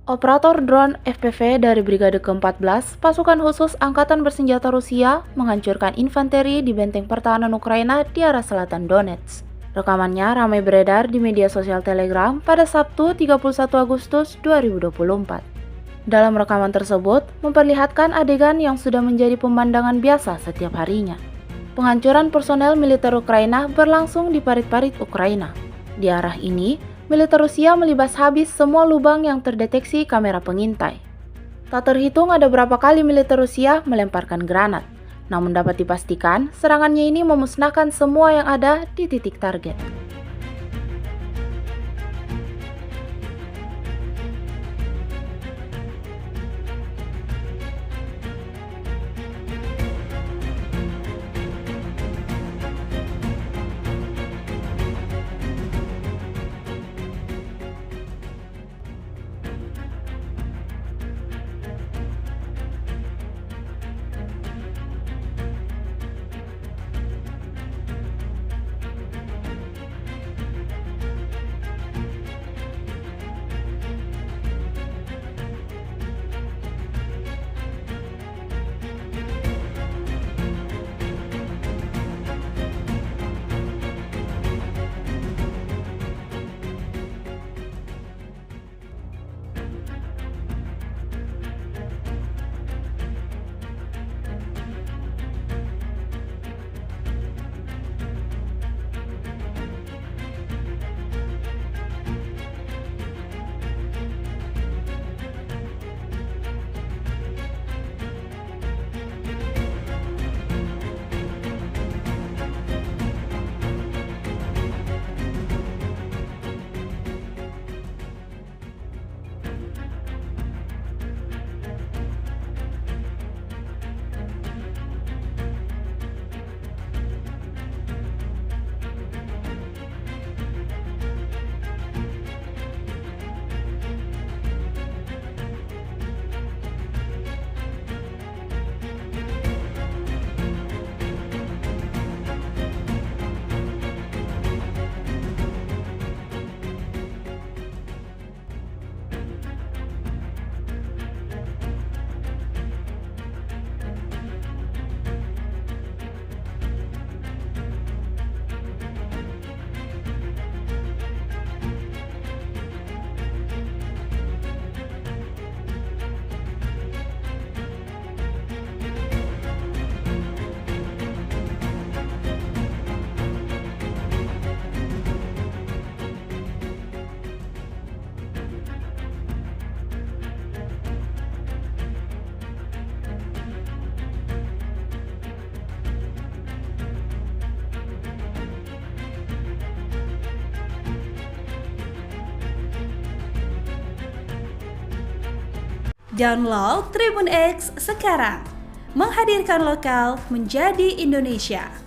Operator drone FPV dari Brigade ke-14, pasukan khusus Angkatan Bersenjata Rusia, menghancurkan infanteri di benteng pertahanan Ukraina di arah selatan Donetsk. Rekamannya ramai beredar di media sosial Telegram pada Sabtu 31 Agustus 2024. Dalam rekaman tersebut, memperlihatkan adegan yang sudah menjadi pemandangan biasa setiap harinya. Penghancuran personel militer Ukraina berlangsung di parit-parit Ukraina. Di arah ini, militer Rusia melibas habis semua lubang yang terdeteksi kamera pengintai. Tak terhitung ada berapa kali militer Rusia melemparkan granat. Namun dapat dipastikan, serangannya ini memusnahkan semua yang ada di titik target. Download Tribun X sekarang, menghadirkan lokal menjadi Indonesia.